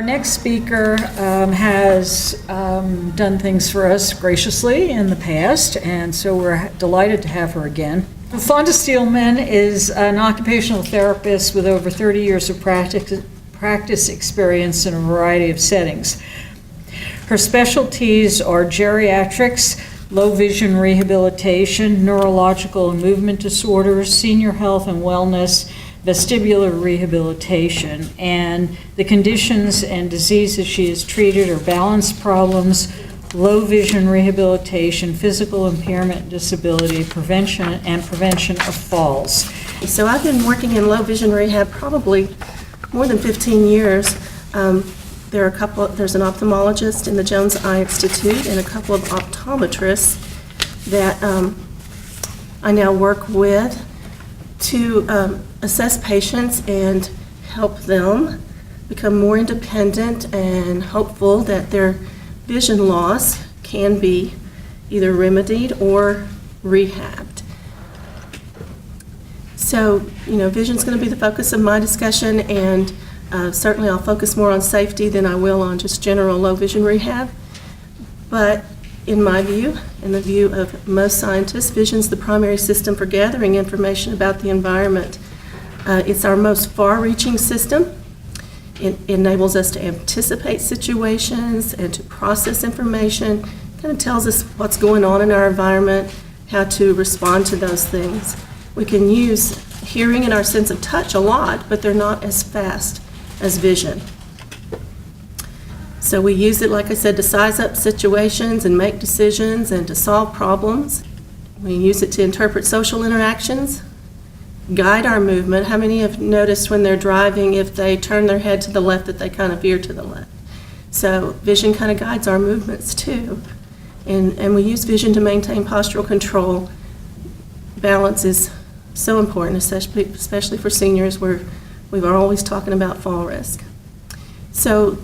next speaker has done things for us graciously in the past, and so we're delighted to have her again. Fonda Steelman is an occupational therapist with over 30 years of practice experience in a variety of settings. Her specialties are geriatrics, low vision rehabilitation, neurological and movement disorders, senior health and wellness, vestibular rehabilitation, and the conditions and diseases she has treated are balance problems, low vision rehabilitation, physical impairment and disability, prevention of falls. So I've been working in low vision rehab probably more than 15 years. There's an ophthalmologist in the Jones Eye Institute and a couple of optometrists that I now work with to assess patients and help them become more independent and hopeful that their vision loss can be either remedied or rehabbed. So, vision's going to be the focus of my discussion, and certainly I'll focus more on safety than I will on just general low vision rehab. But in my view, and the view of most scientists, vision's the primary system for gathering information about the environment. It's our most far-reaching system. It enables us to anticipate situations and to process information. It kind of tells us what's going on in our environment, how to respond to those things. We can use hearing and our sense of touch a lot, but they're not as fast as vision. So we use it, like I said, to size up situations and make decisions and to solve problems. We use it to interpret social interactions, guide our movement. How many have noticed when they're driving, if they turn their head to the left, that they kind of veer to the left? So vision kind of guides our movements too. And we use vision to maintain postural control. Balance is so important, especially for seniors, where we are always talking about fall risk. So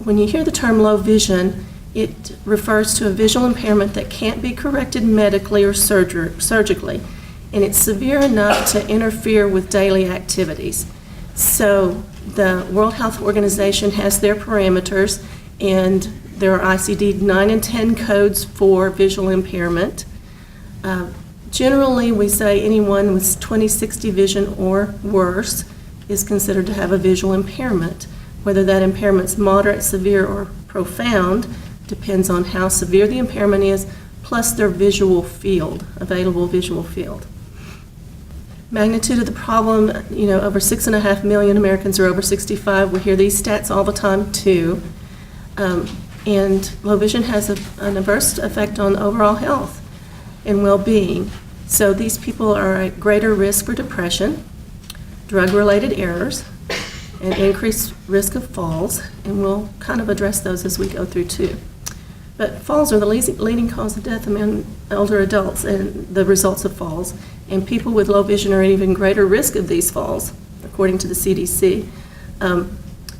when you hear the term low vision, it refers to a visual impairment that can't be corrected medically or surgically, and it's severe enough to interfere with daily activities. So the World Health Organization has their parameters, and there are ICD-9 and 10 codes for visual impairment. Generally, we say anyone with 20/60 vision or worse is considered to have a visual impairment. Whether that impairment's moderate, severe, or profound depends on how severe the impairment is, plus their visual field, available visual field. Magnitude of the problem, over 6.5 million Americans are over 65. We hear these stats all the time too. And low vision has an adverse effect on overall health and well-being. So these people are at greater risk for depression, drug-related errors, and increased risk of falls, and we'll kind of address those as we go through too. But falls are the leading cause of death among older adults and the results of falls, and people with low vision are at even greater risk of these falls, according to the CDC.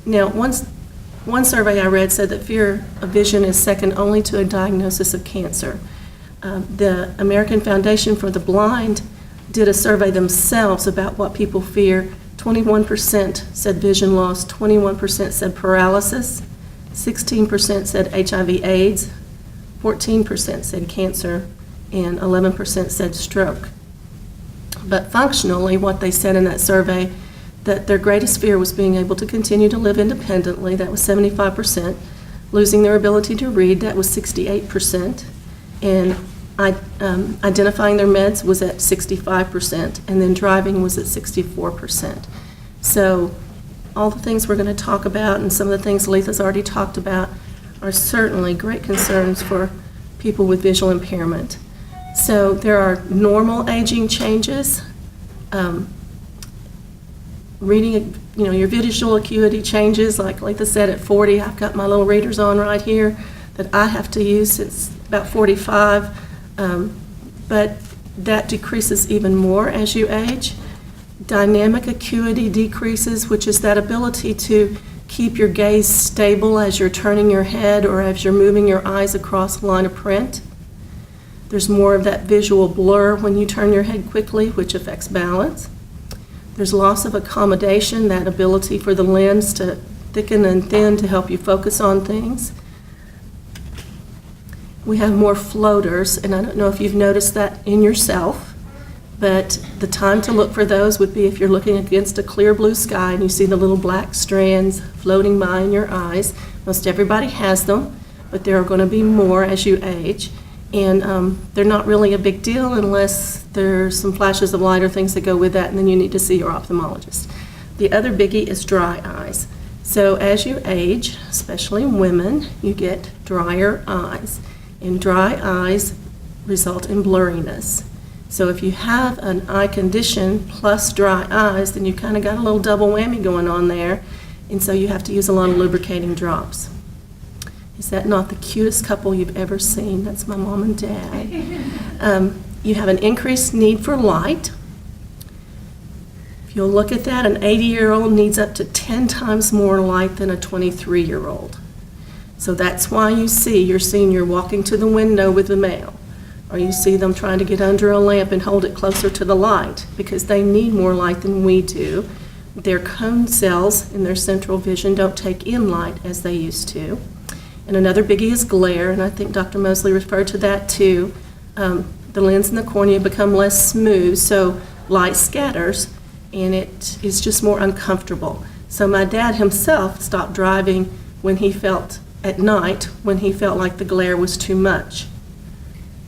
Now, one survey I read said that fear of vision is second only to a diagnosis of cancer. The American Foundation for the Blind did a survey themselves about what people fear. 21% said vision loss, 21% said paralysis, 16% said HIV/AIDS, 14% said cancer, and 11% said stroke. But functionally, what they said in that survey, that their greatest fear was being able to continue to live independently, that was 75%, losing their ability to read, that was 68%, and identifying their meds was at 65%, and then driving was at 64%. So all the things we're going to talk about and some of the things Letha's already talked about are certainly great concerns for people with visual impairment. So there are normal aging changes. Reading, your visual acuity changes, like Letha said, at 40. I've got my little readers on right here that I have to use since about 45. But that decreases even more as you age. Dynamic acuity decreases, which is that ability to keep your gaze stable as you're turning your head or as you're moving your eyes across a line of print. There's more of that visual blur when you turn your head quickly, which affects balance. There's loss of accommodation, that ability for the lens to thicken and thin to help you focus on things. We have more floaters, and I don't know if you've noticed that in yourself, but the time to look for those would be if you're looking against a clear blue sky and you see the little black strands floating by in your eyes. Most everybody has them, but there are going to be more as you age. And they're not really a big deal unless there's some flashes of light or things that go with that, and then you need to see your ophthalmologist. The other biggie is dry eyes. So as you age, especially women, you get drier eyes. And dry eyes result in blurriness. So if you have an eye condition plus dry eyes, then you've kind of got a little double whammy going on there, and so you have to use a lot of lubricating drops. Is that not the cutest couple you've ever seen? That's my mom and dad. You have an increased need for light. If you'll look at that, an 80-year-old needs up to 10 times more light than a 23-year-old. So that's why you see your senior walking to the window with the mail, or you see them trying to get under a lamp and hold it closer to the light, because they need more light than we do. Their cone cells in their central vision don't take in light as they used to. And another biggie is glare, and I think Dr. Mosley referred to that too. The lens and the cornea become less smooth, so light scatters, and it is just more uncomfortable. So my dad himself stopped driving at night when he felt like the glare was too much.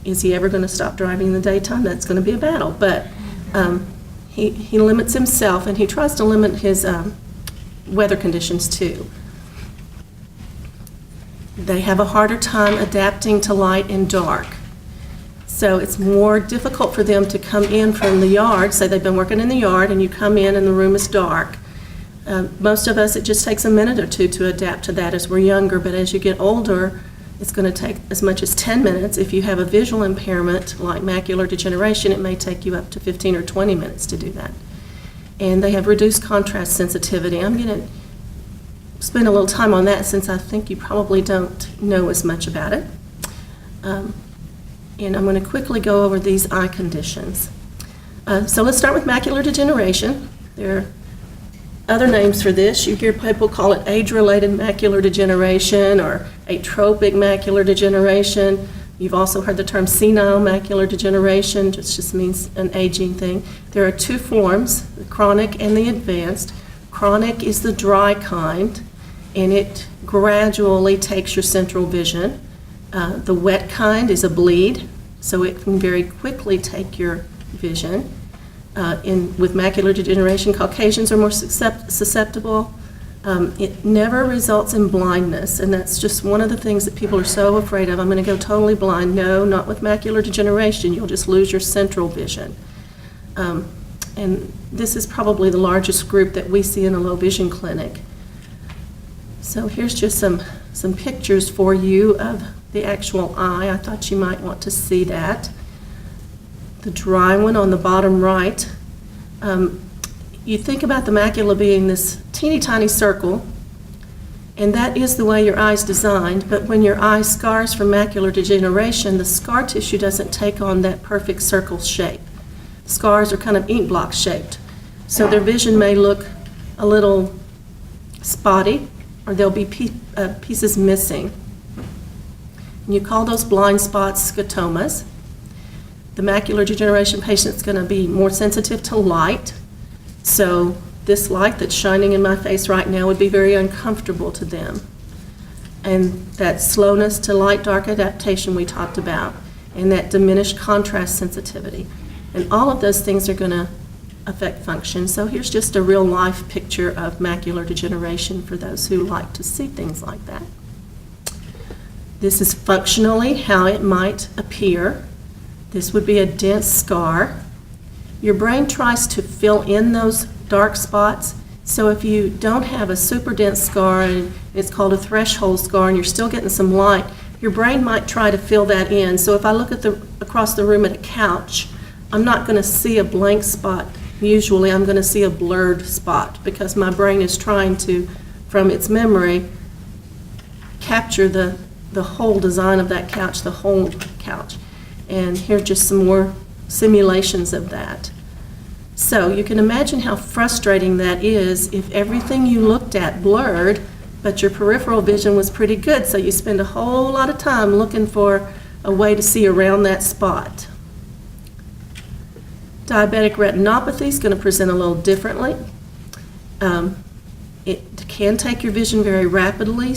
Is he ever going to stop driving in the daytime? That's going to be a battle. But he limits himself, and he tries to limit his weather conditions too. They have a harder time adapting to light and dark. So it's more difficult for them to come in from the yard. Say they've been working in the yard, and you come in and the room is dark. Most of us, it just takes a minute or two to adapt to that as we're younger, but as you get older, it's going to take as much as 10 minutes. If you have a visual impairment like macular degeneration, it may take you up to 15 or 20 minutes to do that. And they have reduced contrast sensitivity. I'm going to spend a little time on that since I think you probably don't know as much about it. And I'm going to quickly go over these eye conditions. So let's start with macular degeneration. There are other names for this. You hear people call it age-related macular degeneration or atropic macular degeneration. You've also heard the term senile macular degeneration, which just means an aging thing. There are two forms, the chronic and the advanced. Chronic is the dry kind, and it gradually takes your central vision. The wet kind is a bleed, so it can very quickly take your vision. With macular degeneration, Caucasians are more susceptible. It never results in blindness, and that's just one of the things that people are so afraid of. I'm going to go totally blind. No, not with macular degeneration. You'll just lose your central vision. And this is probably the largest group that we see in a low vision clinic. So here's just some pictures for you of the actual eye. I thought you might want to see that. The dry one on the bottom right. You think about the macula being this teeny tiny circle, and that is the way your eye's designed, but when your eye scars from macular degeneration, the scar tissue doesn't take on that perfect circle shape. Scars are kind of ink block shaped, so their vision may look a little spotty, or there'll be pieces missing. And you call those blind spots scotomas. The macular degeneration patient's going to be more sensitive to light, so this light that's shining in my face right now would be very uncomfortable to them. And that slowness to light-dark adaptation we talked about, and that diminished contrast sensitivity. And all of those things are going to affect function. So here's just a real-life picture of macular degeneration for those who like to see things like that. This is functionally how it might appear. This would be a dense scar. Your brain tries to fill in those dark spots. So if you don't have a super dense scar, and it's called a threshold scar, and you're still getting some light, your brain might try to fill that in. So if I look across the room at a couch, I'm not going to see a blank spot. Usually I'm going to see a blurred spot because my brain is trying to, from its memory, capture the whole design of that couch, the whole couch. And here's just some more simulations of that. So you can imagine how frustrating that is if everything you looked at blurred, but your peripheral vision was pretty good, so you spend a whole lot of time looking for a way to see around that spot. Diabetic retinopathy is going to present a little differently. It can take your vision very rapidly,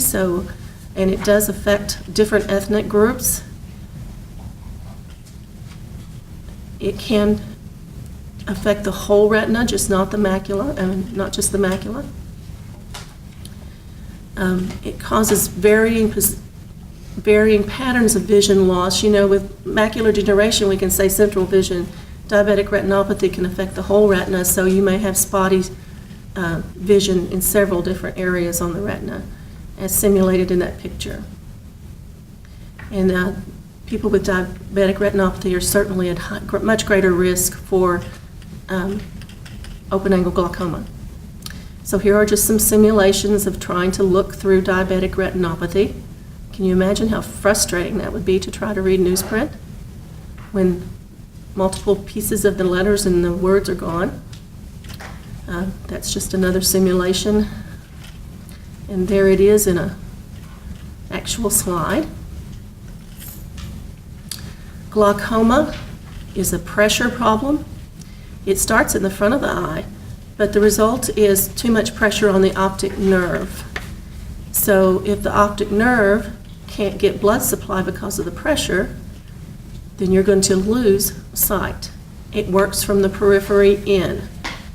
and it does affect different ethnic groups. It can affect the whole retina, just not the macula, not just the macula. It causes varying patterns of vision loss. With macular degeneration, we can say central vision. Diabetic retinopathy can affect the whole retina, so you may have spotty vision in several different areas on the retina, as simulated in that picture. And people with diabetic retinopathy are certainly at much greater risk for open-angle glaucoma. So here are just some simulations of trying to look through diabetic retinopathy. Can you imagine how frustrating that would be to try to read newsprint when multiple pieces of the letters and the words are gone? That's just another simulation. And there it is in an actual slide. Glaucoma is a pressure problem. It starts in the front of the eye, but the result is too much pressure on the optic nerve. So if the optic nerve can't get blood supply because of the pressure, then you're going to lose sight. It works from the periphery in.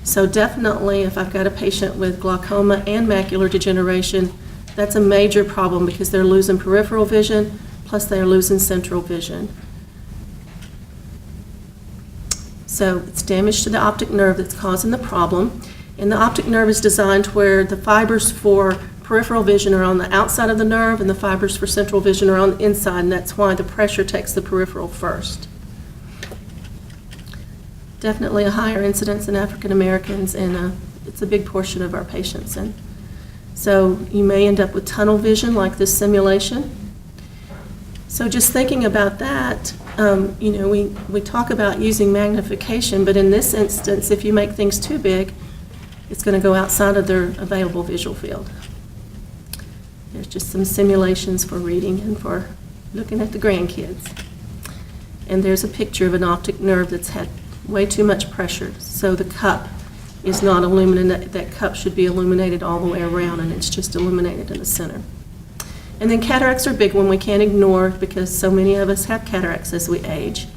So definitely, if I've got a patient with glaucoma and macular degeneration, that's a major problem because they're losing peripheral vision, plus they're losing central vision. So it's damage to the optic nerve that's causing the problem. And the optic nerve is designed where the fibers for peripheral vision are on the outside of the nerve and the fibers for central vision are on the inside, and that's why the pressure takes the peripheral first. Definitely a higher incidence in African Americans, and it's a big portion of our patients. And so you may end up with tunnel vision like this simulation. So just thinking about that, we talk about using magnification, but in this instance, if you make things too big, it's going to go outside of their available visual field. There's just some simulations for reading and for looking at the grandkids. And there's a picture of an optic nerve that's had way too much pressure, so the cup is not illuminated. That cup should be illuminated all the way around, and it's just illuminated in the center. And then cataracts are a big one we can't ignore because so many of us have cataracts as we age.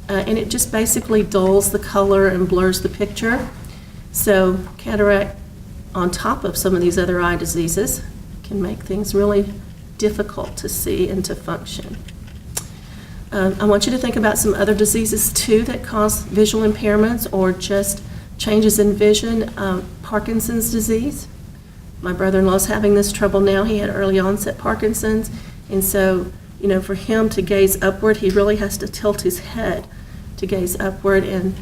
And it just basically dulls the color and blurs the picture. So cataract on top of some of these other eye diseases can make things really difficult to see and to function. I want you to think about some other diseases too that cause visual impairments or just changes in vision. Parkinson's disease. My brother-in-law's having this trouble now. He had early onset Parkinson's, and so, for him to gaze upward, he really has to tilt his head to gaze upward, and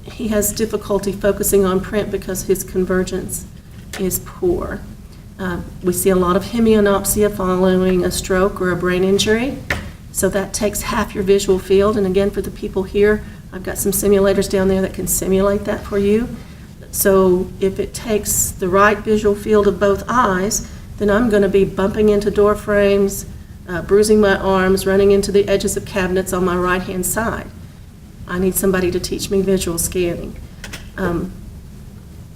he has difficulty focusing on print because his convergence is poor. We see a lot of hemianopsia following a stroke or a brain injury, so that takes half your visual field, and again, for the people here, I've got some simulators down there that can simulate that for you. So if it takes the right visual field of both eyes, then I'm going to be bumping into door frames, bruising my arms, running into the edges of cabinets on my right-hand side. I need somebody to teach me visual scanning.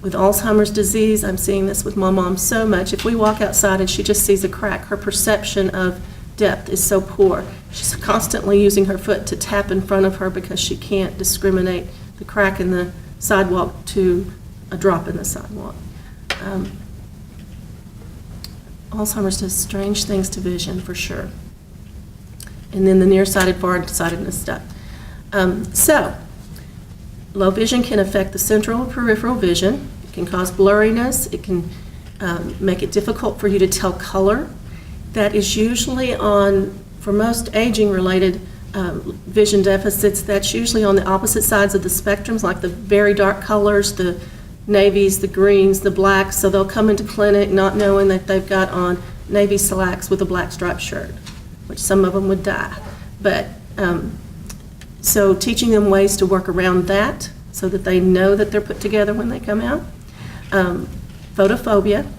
With Alzheimer's disease, I'm seeing this with my mom so much. If we walk outside and she just sees a crack, her perception of depth is so poor. She's constantly using her foot to tap in front of her because she can't discriminate the crack in the sidewalk to a drop in the sidewalk. Alzheimer's does strange things to vision, for sure. And then the nearsighted, farsightedness stuff. So, low vision can affect the central and peripheral vision. It can cause blurriness. It can make it difficult for you to tell color. That is usually for most aging-related vision deficits, that's usually on the opposite sides of the spectrums, like the very dark colors, the navies, the greens, the blacks. So they'll come into clinic not knowing that they've got on navy slacks with a black striped shirt, which some of them would die. But so teaching them ways to work around that so that they know that they're put together when they come out. Photophobia,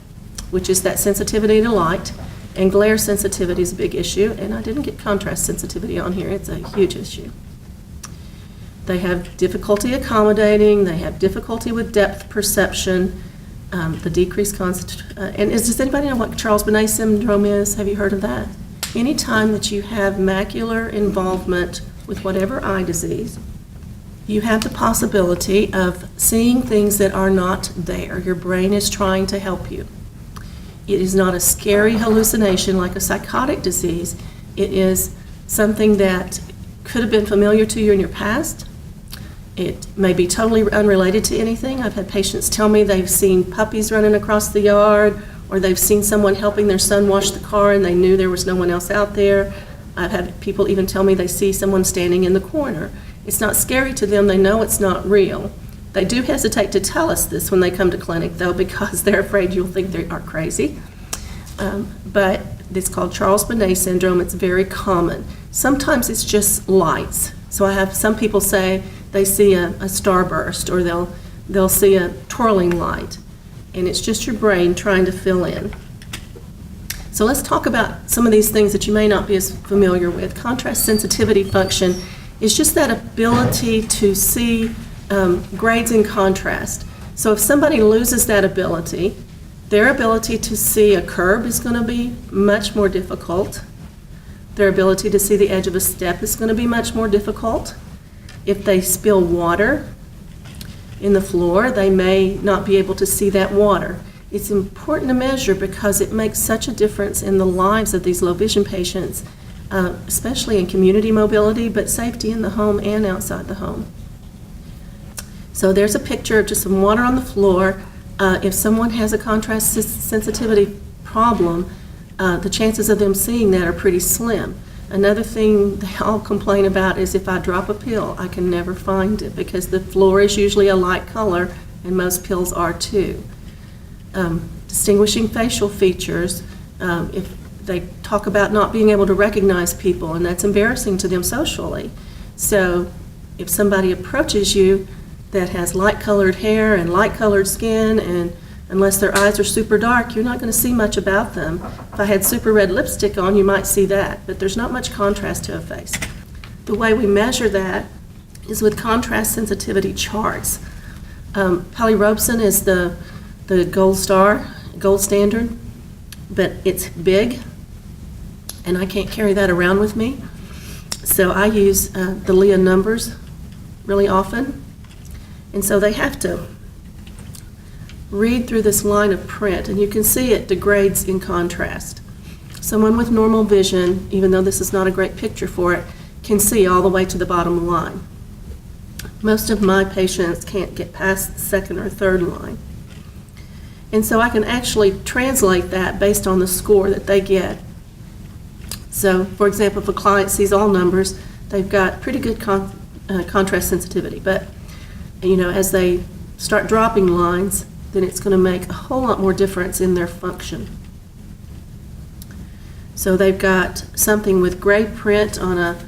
which is that sensitivity to light, and glare sensitivity is a big issue, and I didn't get contrast sensitivity on here. It's a huge issue. They have difficulty accommodating, they have difficulty with depth perception, the decreased and does anybody know what Charles-Bonnet syndrome is? Have you heard of that? Anytime that you have macular involvement with whatever eye disease, you have the possibility of seeing things that are not there. Your brain is trying to help you. It is not a scary hallucination like a psychotic disease. It is something that could have been familiar to you in your past. It may be totally unrelated to anything. I've had patients tell me they've seen puppies running across the yard, or they've seen someone helping their son wash the car and they knew there was no one else out there. I've had people even tell me they see someone standing in the corner. It's not scary to them. They know it's not real. They do hesitate to tell us this when they come to clinic, though, because they're afraid you'll think they are crazy. But it's called Charles-Bonnet syndrome. It's very common. Sometimes it's just lights. So I have some people say they see a starburst, or they'll see a twirling light, and it's just your brain trying to fill in. So let's talk about some of these things that you may not be as familiar with. Contrast sensitivity function is just that ability to see grades in contrast. So if somebody loses that ability, their ability to see a curb is going to be much more difficult. Their ability to see the edge of a step is going to be much more difficult. If they spill water in the floor, they may not be able to see that water. It's important to measure because it makes such a difference in the lives of these low vision patients, especially in community mobility, but safety in the home and outside the home. So there's a picture of just some water on the floor. If someone has a contrast sensitivity problem, the chances of them seeing that are pretty slim. Another thing they all complain about is if I drop a pill, I can never find it because the floor is usually a light color, and most pills are too. Distinguishing facial features, if they talk about not being able to recognize people, and that's embarrassing to them socially. So if somebody approaches you that has light-colored hair and light-colored skin, and unless their eyes are super dark, you're not going to see much about them. If I had super red lipstick on, you might see that, but there's not much contrast to a face. The way we measure that is with contrast sensitivity charts. Polyrobsin is the gold standard, but it's big, and I can't carry that around with me. So I use the Leah numbers really often, and so they have to read through this line of print, and you can see it degrades in contrast. Someone with normal vision, even though this is not a great picture for it, can see all the way to the bottom line. Most of my patients can't get past the second or third line. And so I can actually translate that based on the score that they get. So, for example, if a client sees all numbers, they've got pretty good contrast sensitivity. But, as they start dropping lines, then it's going to make a whole lot more difference in their function. So they've got something with gray print on a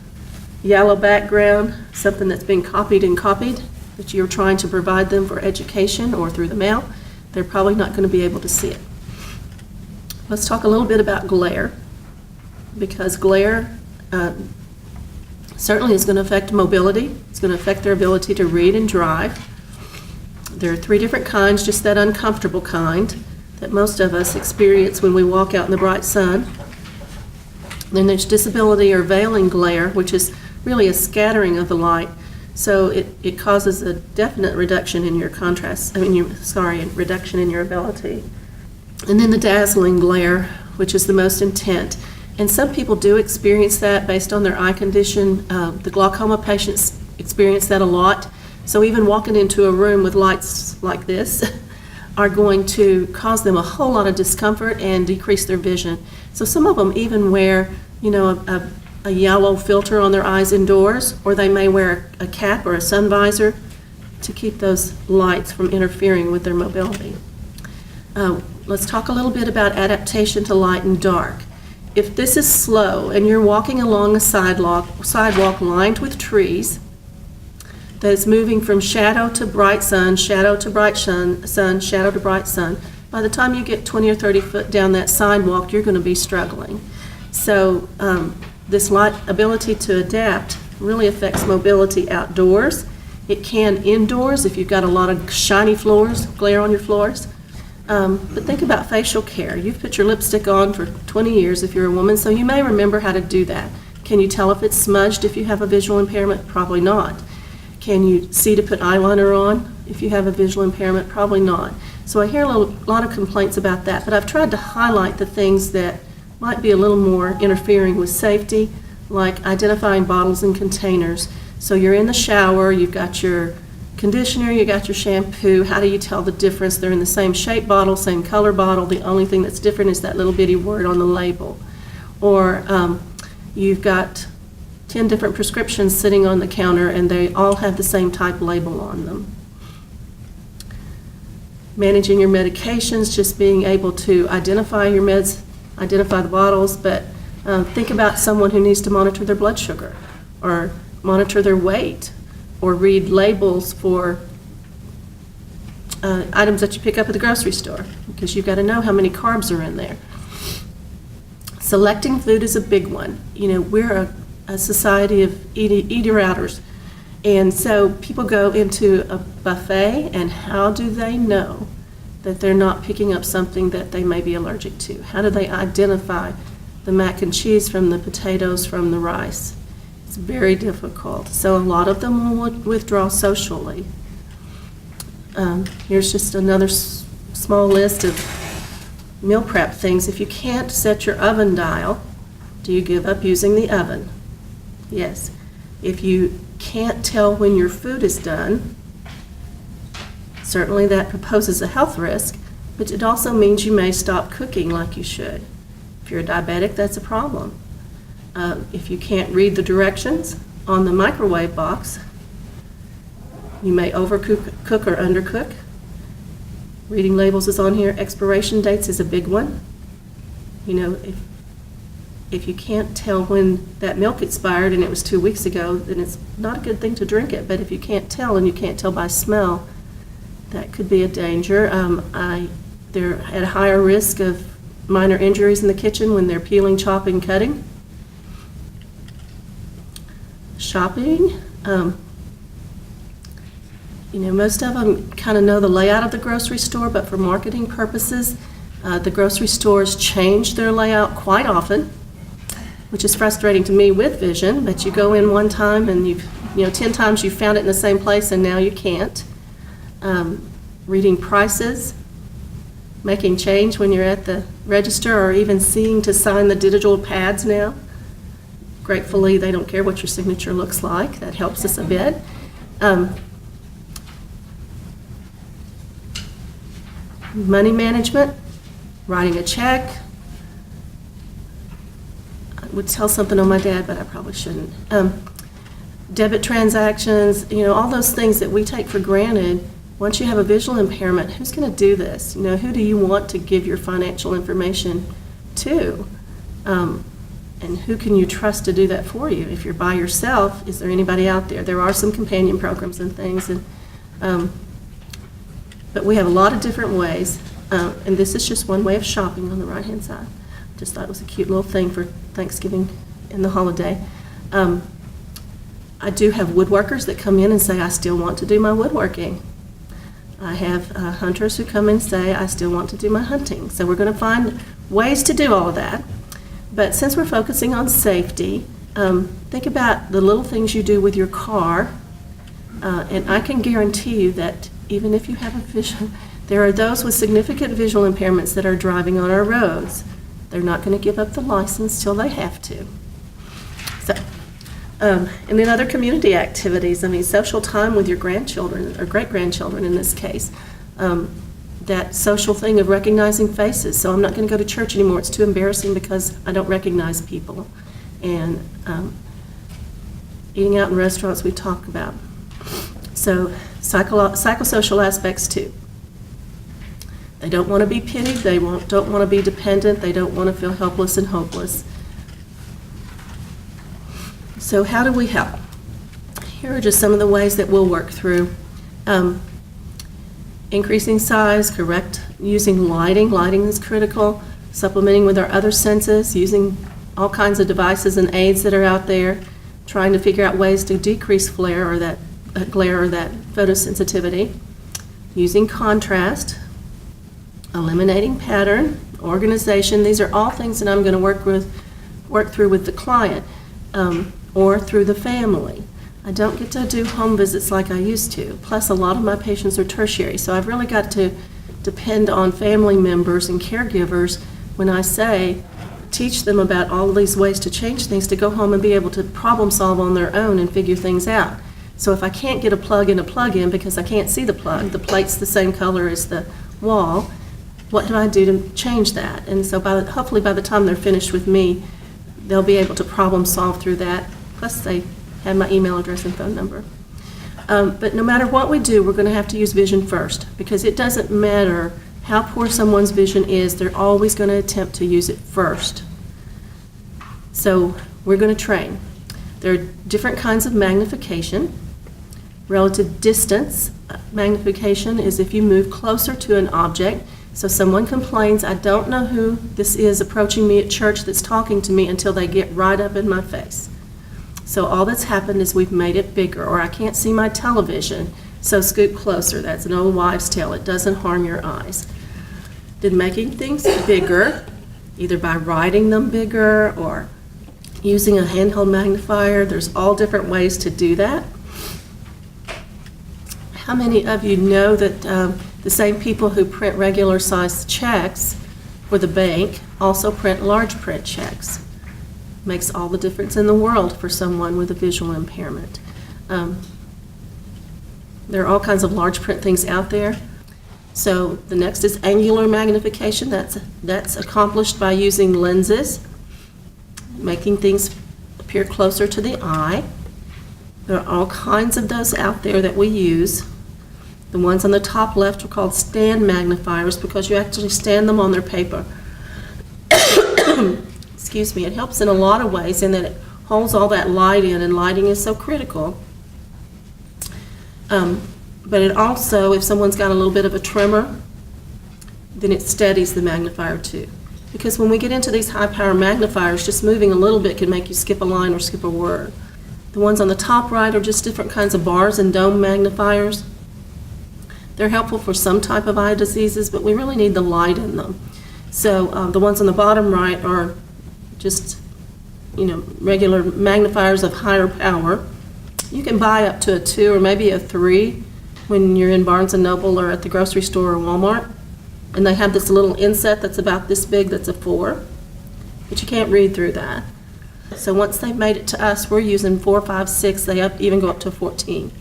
yellow background, something that's been copied and copied, that you're trying to provide them for education or through the mail. They're probably not going to be able to see it. Let's talk a little bit about glare, because glare certainly is going to affect mobility. It's going to affect their ability to read and drive. There are three different kinds, just that uncomfortable kind that most of us experience when we walk out in the bright sun. Then there's disability or veiling glare, which is really a scattering of the light. So it causes a definite reduction in your reduction in your ability. And then the dazzling glare, which is the most intense. And some people do experience that based on their eye condition. The glaucoma patients experience that a lot. So even walking into a room with lights like this are going to cause them a whole lot of discomfort and decrease their vision. So some of them even wear, a yellow filter on their eyes indoors, or they may wear a cap or a sun visor to keep those lights from interfering with their mobility. Let's talk a little bit about adaptation to light and dark. If this is slow and you're walking along a sidewalk lined with trees, that is moving from shadow to bright sun, shadow to bright sun, shadow to bright sun, by the time you get 20 or 30 foot down that sidewalk, you're going to be struggling. So this ability to adapt really affects mobility outdoors. It can indoors if you've got a lot of shiny floors, glare on your floors. But think about facial care. You've put your lipstick on for 20 years if you're a woman, so you may remember how to do that. Can you tell if it's smudged if you have a visual impairment? Probably not. Can you see to put eyeliner on if you have a visual impairment? Probably not. So I hear a lot of complaints about that, but I've tried to highlight the things that might be a little more interfering with safety, like identifying bottles and containers. So you're in the shower, you've got your conditioner, you got your shampoo. How do you tell the difference? They're in the same shape bottle, same color bottle. The only thing that's different is that little bitty word on the label. Or you've got 10 different prescriptions sitting on the counter and they all have the same type label on them. Managing your medications, just being able to identify your meds, identify the bottles, but think about someone who needs to monitor their blood sugar or monitor their weight or read labels for items that you pick up at the grocery store, because you've got to know how many carbs are in there. Selecting food is a big one. You know, we're a society of eater-outers, and so people go into a buffet, and how do they know that they're not picking up something that they may be allergic to? How do they identify the mac and cheese from the potatoes from the rice? It's very difficult. So a lot of them will withdraw socially. Here's just another small list of meal prep things. If you can't set your oven dial, do you give up using the oven? Yes. If you can't tell when your food is done, certainly that proposes a health risk, but it also means you may stop cooking like you should. If you're a diabetic, that's a problem. If you can't read the directions on the microwave box, you may overcook or undercook. Reading labels is on here. Expiration dates is a big one. You know, if you can't tell when that milk expired and it was 2 weeks ago, then it's not a good thing to drink it. But if you can't tell, and you can't tell by smell, that could be a danger. They're at a higher risk of minor injuries in the kitchen when they're peeling, chopping, cutting. Shopping. You know, most of them kind of know the layout of the grocery store, but for marketing purposes, the grocery stores change their layout quite often, which is frustrating to me with vision. But you go in one time and 10 times you found it in the same place and now you can't. Reading prices, making change when you're at the register, or even seeing to sign the digital pads now. Gratefully, they don't care what your signature looks like. That helps us a bit. Money management, writing a check. I would tell something on my dad, but I probably shouldn't. Debit transactions, all those things that we take for granted. Once you have a visual impairment, who's going to do this? Who do you want to give your financial information to? And who can you trust to do that for you? If you're by yourself, is there anybody out there? There are some companion programs and things, but we have a lot of different ways, and this is just one way of shopping on the right-hand side. Just thought it was a cute little thing for Thanksgiving and the holiday. I do have woodworkers that come in and say, I still want to do my woodworking. I have hunters who come and say, I still want to do my hunting. So we're going to find ways to do all of that. But since we're focusing on safety, think about the little things you do with your car. And I can guarantee you that even if you have a visual, there are those with significant visual impairments that are driving on our roads. They're not going to give up the license till they have to. So, and then other community activities, social time with your grandchildren, or great-grandchildren in this case. That social thing of recognizing faces. So I'm not going to go to church anymore. It's too embarrassing because I don't recognize people. And eating out in restaurants we talk about. So psychosocial aspects too. They don't want to be pitied. They don't want to be dependent. They don't want to feel helpless and hopeless. So how do we help? Here are just some of the ways that we'll work through. Increasing size, correct using lighting. Lighting is critical. Supplementing with our other senses, using all kinds of devices and aids that are out there, trying to figure out ways to decrease flare or that glare or that photosensitivity. Using contrast, eliminating pattern, organization. These are all things that I'm going to work through with the client or through the family. I don't get to do home visits like I used to. Plus, a lot of my patients are tertiary, so I've really got to depend on family members and caregivers when I say teach them about all of these ways to change things, to go home and be able to problem solve on their own and figure things out. So if I can't get a plug in because I can't see the plug, the plate's the same color as the wall, what do I do to change that? And so hopefully by the time they're finished with me, they'll be able to problem solve through that. Plus they have my email address and phone number. But no matter what we do, we're going to have to use vision first, because it doesn't matter how poor someone's vision is, they're always going to attempt to use it first. So we're going to train. There are different kinds of magnification. Relative distance magnification is if you move closer to an object. So someone complains, I don't know who this is approaching me at church that's talking to me until they get right up in my face. So all that's happened is we've made it bigger, or I can't see my television, so scoot closer. That's an old wives' tale. It doesn't harm your eyes. Then making things bigger, either by writing them bigger or using a handheld magnifier. There's all different ways to do that. How many of you know that the same people who print regular sized checks for the bank also print large print checks? Makes all the difference in the world for someone with a visual impairment. There are all kinds of large print things out there. So the next is angular magnification. That's accomplished by using lenses, making things appear closer to the eye. There are all kinds of those out there that we use. The ones on the top left are called stand magnifiers because you actually stand them on their paper. Excuse me. It helps in a lot of ways in that it holds all that light in, and lighting is so critical. But it also, if someone's got a little bit of a tremor, then it steadies the magnifier too. Because when we get into these high-power magnifiers, just moving a little bit can make you skip a line or skip a word. The ones on the top right are just different kinds of bars and dome magnifiers. They're helpful for some type of eye diseases, but we really need the light in them. So the ones on the bottom right are just, regular magnifiers of higher power. You can buy up to a 2 or maybe a 3 when you're in Barnes & Noble or at the grocery store or Walmart. And they have this little inset that's about this big that's a 4, but you can't read through that. So once they've made it to us, we're using 4, 5, 6, they even go up to 14.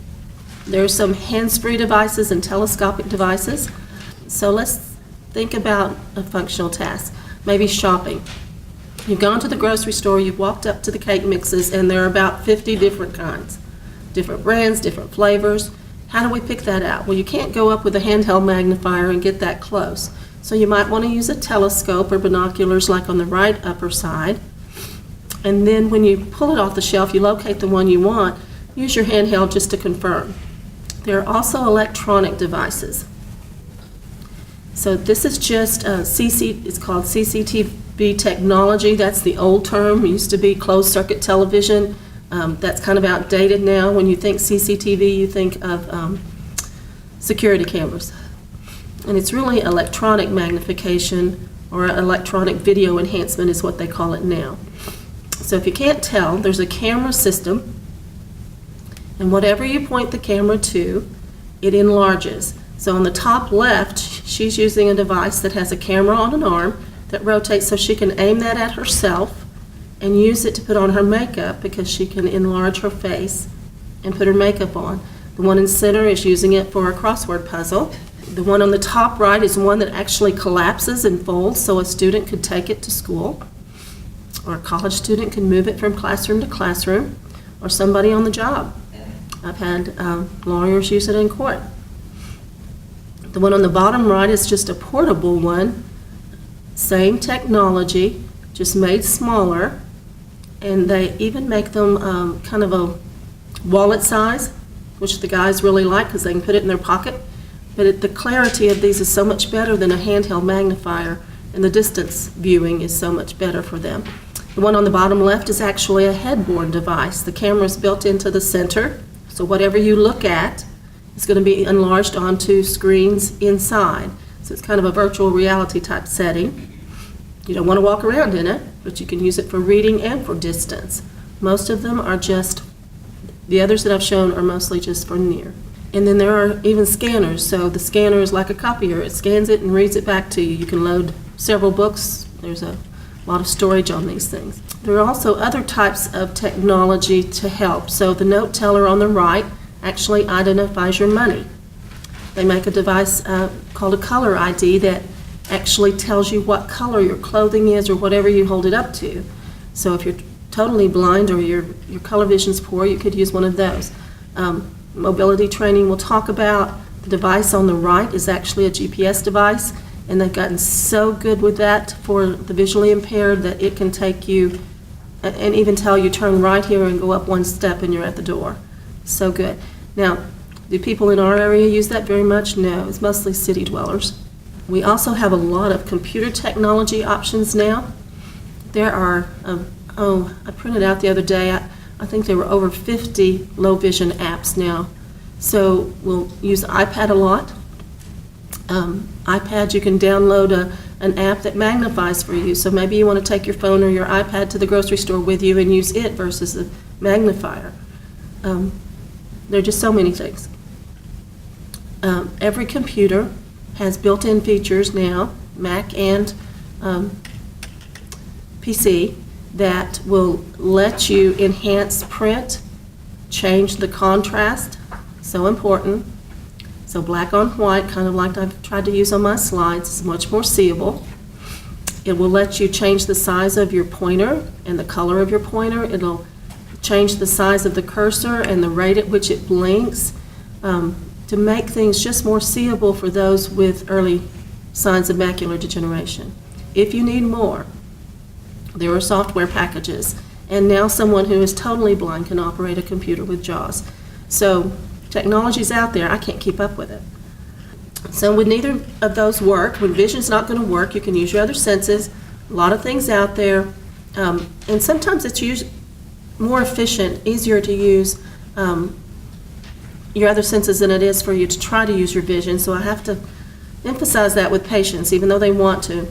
There's some hands-free devices and telescopic devices. So let's think about a functional task, maybe shopping. You've gone to the grocery store, you've walked up to the cake mixes, and there are about 50 different kinds, different brands, different flavors. How do we pick that out? Well, you can't go up with a handheld magnifier and get that close. So you might want to use a telescope or binoculars like on the right upper side. And then when you pull it off the shelf, you locate the one you want, use your handheld just to confirm. There are also electronic devices. So this is just it's called CCTV technology. That's the old term. It used to be closed circuit television. That's kind of outdated now. When you think CCTV, you think of security cameras. And it's really electronic magnification, or electronic video enhancement is what they call it now. So if you can't tell, there's a camera system, and whatever you point the camera to, it enlarges. So on the top left, she's using a device that has a camera on an arm that rotates so she can aim that at herself and use it to put on her makeup, because she can enlarge her face and put her makeup on. The one in center is using it for a crossword puzzle. The one on the top right is one that actually collapses and folds so a student could take it to school, or a college student can move it from classroom to classroom, or somebody on the job. I've had lawyers use it in court. The one on the bottom right is just a portable one, same technology, just made smaller, and they even make them kind of a wallet size, which the guys really like because they can put it in their pocket. But the clarity of these is so much better than a handheld magnifier, and the distance viewing is so much better for them. The one on the bottom left is actually a headboard device. The camera is built into the center, so whatever you look at is going to be enlarged onto screens inside. So it's kind of a virtual reality type setting. You don't want to walk around in it, but you can use it for reading and for distance. Most of them are just, the others that I've shown are mostly just for near. And then there are even scanners. So the scanner is like a copier. It scans it and reads it back to you. You can load several books. There's a lot of storage on these things. There are also other types of technology to help. So the note teller on the right actually identifies your money. They make a device called a color ID that actually tells you what color your clothing is or whatever you hold it up to. So if you're totally blind or your color vision's poor, you could use one of those. Mobility training we'll talk about. The device on the right is actually a GPS device, and they've gotten so good with that for the visually impaired that it can take you and even tell you turn right here and go up one step and you're at the door. So good. Now, do people in our area use that very much? No, it's mostly city dwellers. We also have a lot of computer technology options now. There are, I printed out the other day, I think there were over 50 low vision apps now. So we'll use iPad a lot. iPad, you can download an app that magnifies for you. So maybe you want to take your phone or your iPad to the grocery store with you and use it versus the magnifier. There are just so many things. Every computer has built-in features now, Mac and PC, that will let you enhance print, change the contrast, so important. So black on white, kind of like I've tried to use on my slides, is much more seeable. It will let you change the size of your pointer and the color of your pointer. It'll change the size of the cursor and the rate at which it blinks to make things just more seeable for those with early signs of macular degeneration. If you need more, there are software packages, and now someone who is totally blind can operate a computer with JAWS. So technology's out there, I can't keep up with it. So when neither of those work, when vision's not going to work, you can use your other senses. A lot of things out there, and sometimes it's more efficient, easier to use your other senses than it is for you to try to use your vision. So I have to emphasize that with patients, even though they want to.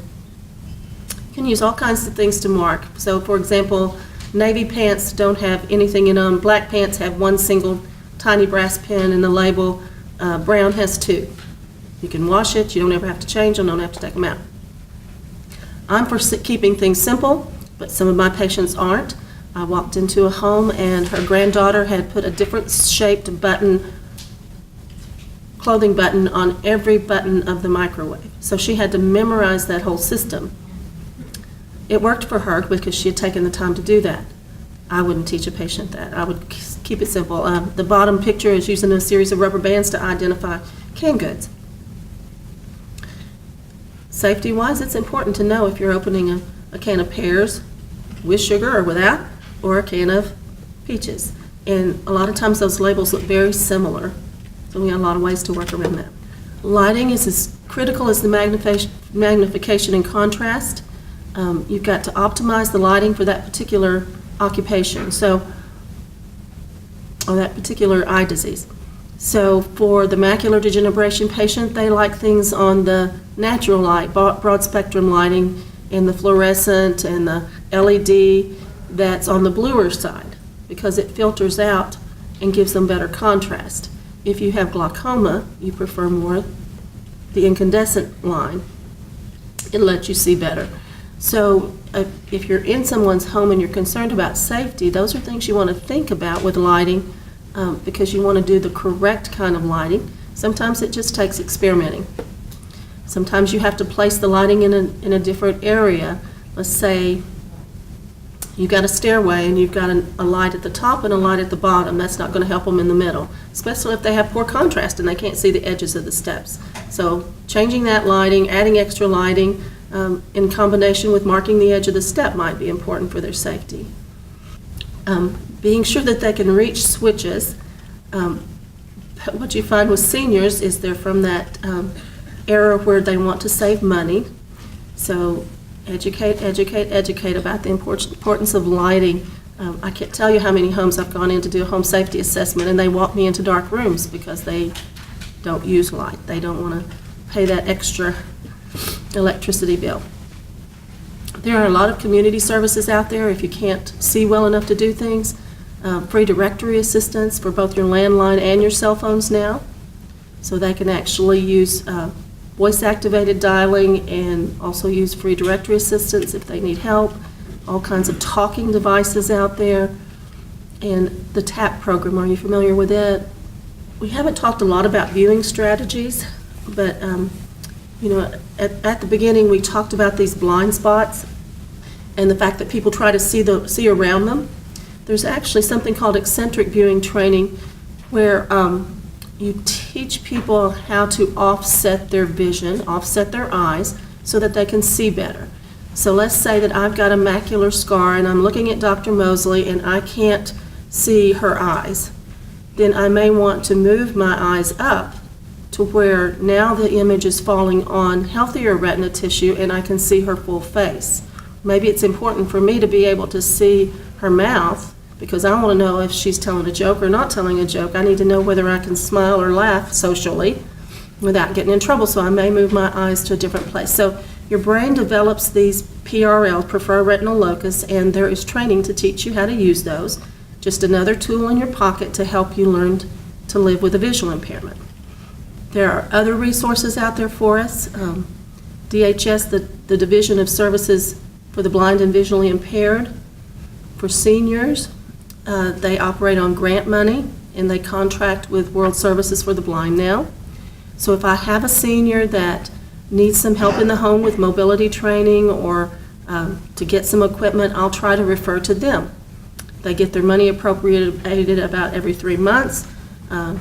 You can use all kinds of things to mark. So for example, navy pants don't have anything in them. Black pants have one single tiny brass pin in the label. Brown has two. You can wash it. You don't ever have to change them. Don't have to take them out. I'm for keeping things simple, but some of my patients aren't. I walked into a home and her granddaughter had put a different shaped button, clothing button, on every button of the microwave. So she had to memorize that whole system. It worked for her because she had taken the time to do that. I wouldn't teach a patient that. I would keep it simple. The bottom picture is using a series of rubber bands to identify canned goods. Safety-wise, it's important to know if you're opening a can of pears with sugar or without, or a can of peaches. And a lot of times those labels look very similar, so we have a lot of ways to work around that. Lighting is as critical as the magnification and contrast. You've got to optimize the lighting for that particular occupation, or that particular eye disease. So for the macular degeneration patient, they like things on the natural light, broad spectrum lighting, and the fluorescent and the LED that's on the bluer side, because it filters out and gives them better contrast. If you have glaucoma, you prefer more the incandescent line. It'll let you see better. So if you're in someone's home and you're concerned about safety, those are things you want to think about with lighting, because you want to do the correct kind of lighting. Sometimes it just takes experimenting. Sometimes you have to place the lighting in a different area. Let's say you've got a stairway and you've got a light at the top and a light at the bottom. That's not going to help them in the middle, especially if they have poor contrast and they can't see the edges of the steps. So changing that lighting, adding extra lighting, in combination with marking the edge of the step might be important for their safety. Being sure that they can reach switches. what you find with seniors is they're from that era where they want to save money. So educate, educate, educate about the importance of lighting. I can't tell you how many homes I've gone in to do a home safety assessment, and they walk me into dark rooms because they don't use light. They don't want to pay that extra electricity bill. There are a lot of community services out there if you can't see well enough to do things. Free directory assistance for both your landline and your cell phones now. So they can actually use voice-activated dialing and also use free directory assistance if they need help. All kinds of talking devices out there. And the TAP program, are you familiar with it? We haven't talked a lot about viewing strategies, but you know, at the beginning we talked about these blind spots and the fact that people try to see around them. There's actually something called eccentric viewing training where you teach people how to offset their vision, offset their eyes, so that they can see better. So let's say that I've got a macular scar and I'm looking at Dr. Mosley and I can't see her eyes. Then I may want to move my eyes up to where now the image is falling on healthier retina tissue and I can see her full face. Maybe it's important for me to be able to see her mouth because I want to know if she's telling a joke or not telling a joke. I need to know whether I can smile or laugh socially without getting in trouble, so I may move my eyes to a different place. So your brain develops these PRLs, peripheral retinal locus, and there is training to teach you how to use those. Just another tool in your pocket to help you learn to live with a visual impairment. There are other resources out there for us. DHS, the Division of Services for the Blind and Visually Impaired. For seniors, they operate on grant money and they contract with World Services for the Blind now. So if I have a senior that needs some help in the home with mobility training or to get some equipment, I'll try to refer to them. They get their money appropriated about every 3 months.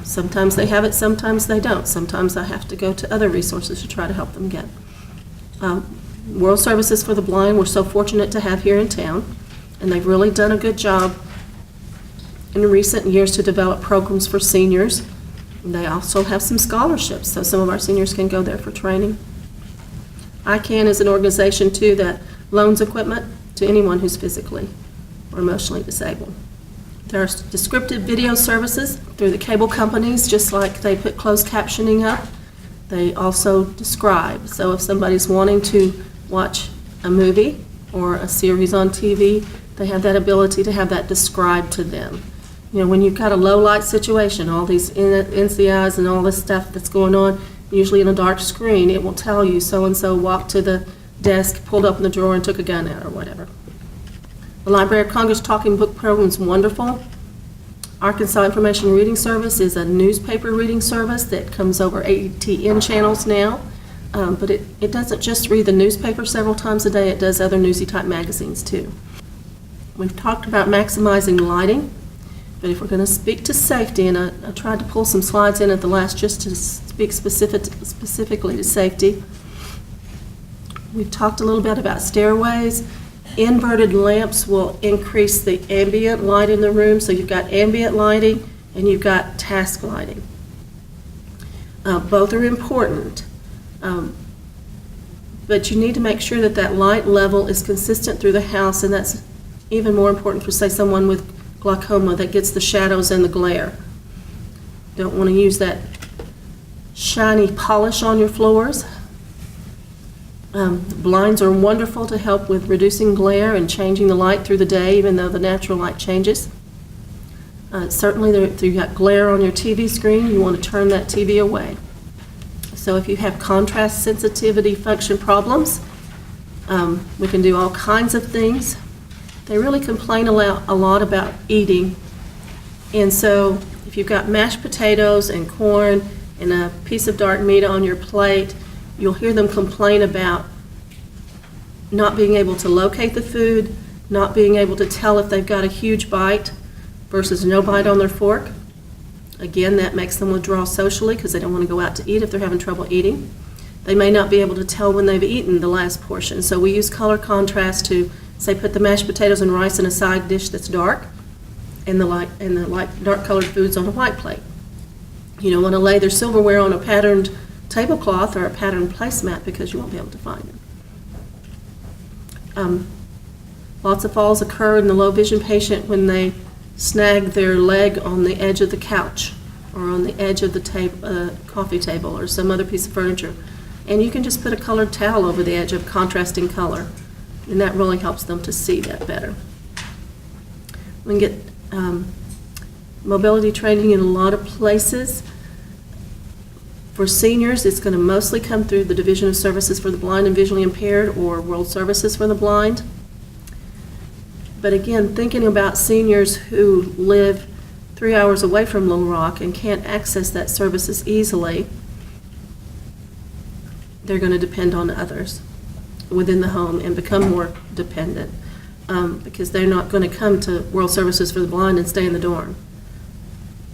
Sometimes they have it, sometimes they don't. Sometimes I have to go to other resources to try to help them get. World Services for the Blind, we're so fortunate to have here in town, and they've really done a good job in recent years to develop programs for seniors. They also have some scholarships, so some of our seniors can go there for training. ICANN is an organization, too, that loans equipment to anyone who's physically or emotionally disabled. There are descriptive video services through the cable companies, just like they put closed captioning up. They also describe. So if somebody's wanting to watch a movie or a series on TV, they have that ability to have that described to them. You know, when you've got a low light situation, all these NCIs and all this stuff that's going on, usually in a dark screen, it will tell you so-and-so walked to the desk, pulled open the drawer, and took a gun out or whatever. The Library of Congress Talking Book Program is wonderful. Arkansas Information Reading Service is a newspaper reading service that comes over ATN channels now. But it doesn't just read the newspaper several times a day, it does other newsy type magazines too. We've talked about maximizing lighting, but if we're going to speak to safety, and I tried to pull some slides in at the last just to speak specifically to safety. We've talked a little bit about stairways. Inverted lamps will increase the ambient light in the room, so you've got ambient lighting and you've got task lighting. Both are important, but you need to make sure that that light level is consistent through the house, and that's even more important for, say, someone with glaucoma that gets the shadows and the glare. Don't want to use that shiny polish on your floors. Blinds are wonderful to help with reducing glare and changing the light through the day, even though the natural light changes. Certainly, if you've got glare on your TV screen, you want to turn that TV away. So if you have contrast sensitivity function problems, we can do all kinds of things. They really complain a lot about eating. And so if you've got mashed potatoes and corn and a piece of dark meat on your plate, you'll hear them complain about not being able to locate the food, not being able to tell if they've got a huge bite versus no bite on their fork. Again, that makes them withdraw socially because they don't want to go out to eat if they're having trouble eating. They may not be able to tell when they've eaten the last portion. So we use color contrast to, say, put the mashed potatoes and rice in a side dish that's dark and the light dark colored foods on a white plate. You don't want to lay their silverware on a patterned tablecloth or a patterned placemat because you won't be able to find them. Lots of falls occur in the low vision patient when they snag their leg on the edge of the couch or on the edge of the coffee table or some other piece of furniture. And you can just put a colored towel over the edge of contrasting color, and that really helps them to see that better. We can get mobility training in a lot of places. For seniors, it's going to mostly come through the Division of Services for the Blind and Visually Impaired or World Services for the Blind. But again, thinking about seniors who live 3 hours away from Little Rock and can't access that services easily, they're going to depend on others within the home and become more dependent because they're not going to come to World Services for the Blind and stay in the dorm.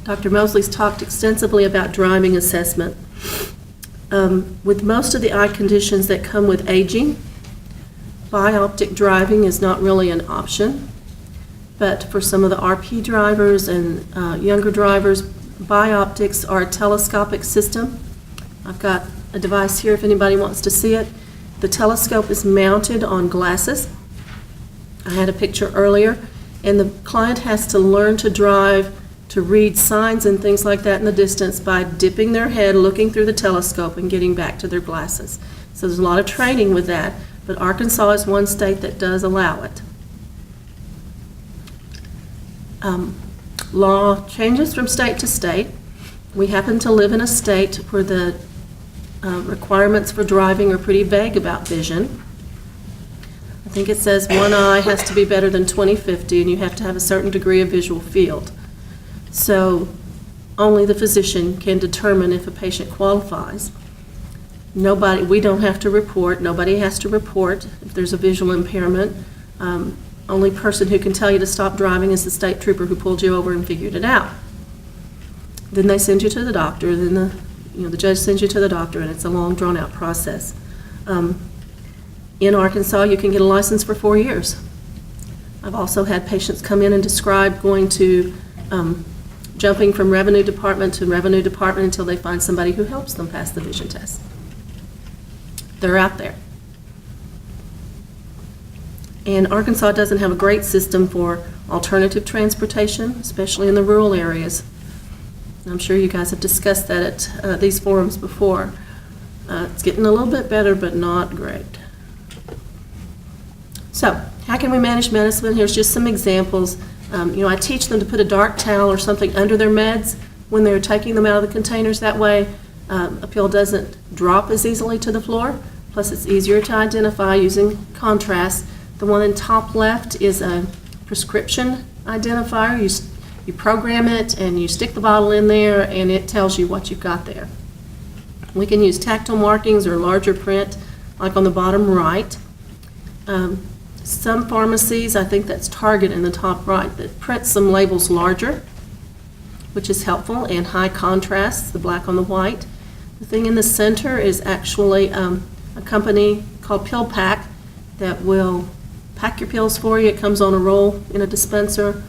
Dr. Mosley's talked extensively about driving assessment. With most of the eye conditions that come with aging, bioptic driving is not really an option, but for some of the RP drivers and younger drivers, bioptics are a telescopic system. I've got a device here if anybody wants to see it. The telescope is mounted on glasses. I had a picture earlier, and the client has to learn to drive, to read signs and things like that in the distance by dipping their head, looking through the telescope, and getting back to their glasses. So there's a lot of training with that, but Arkansas is one state that does allow it. Law changes from state to state. We happen to live in a state where the requirements for driving are pretty vague about vision. I think it says one eye has to be better than 20/50, and you have to have a certain degree of visual field. So only the physician can determine if a patient qualifies. We don't have to report. Nobody has to report if there's a visual impairment. Only person who can tell you to stop driving is the state trooper who pulled you over and figured it out. Then they send you to the doctor. Then the judge sends you to the doctor, and it's a long, drawn-out process. In Arkansas, you can get a license for 4 years. I've also had patients come in and describe going to jumping from revenue department to revenue department until they find somebody who helps them pass the vision test. They're out there. And Arkansas doesn't have a great system for alternative transportation, especially in the rural areas. I'm sure you guys have discussed that at these forums before. It's getting a little bit better, but not great. So, how can we manage medicine? Here's just some examples. I teach them to put a dark towel or something under their meds when they're taking them out of the containers. That way, a pill doesn't drop as easily to the floor. Plus, it's easier to identify using contrast. The one in top left is a prescription identifier. You program it and you stick the bottle in there and it tells you what you've got there. We can use tactile markings or larger print, like on the bottom right. Some pharmacies, I think that's Target in the top right, that prints some labels larger, which is helpful, and high contrast, the black on the white. The thing in the center is actually a company called Pill Pack that will pack your pills for you. It comes on a roll in a dispenser.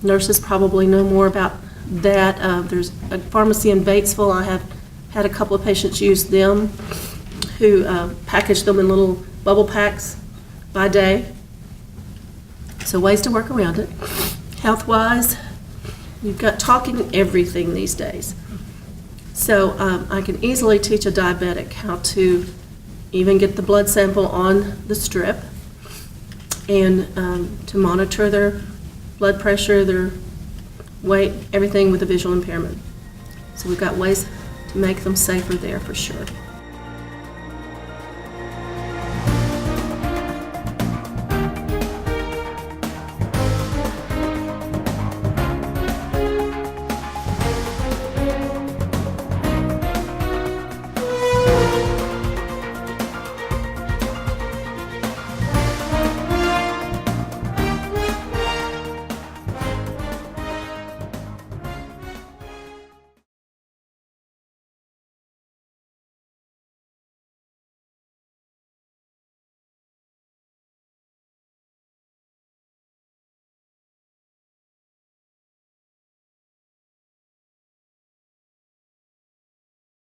Nurses probably know more about that. There's a pharmacy in Batesville. I have had a couple of patients use them who package them in little bubble packs by day. So ways to work around it. Health-wise, you've got talking everything these days. So I can easily teach a diabetic how to even get the blood sample on the strip and to monitor their blood pressure, their weight, everything with a visual impairment. So we've got ways to make them safer there for sure.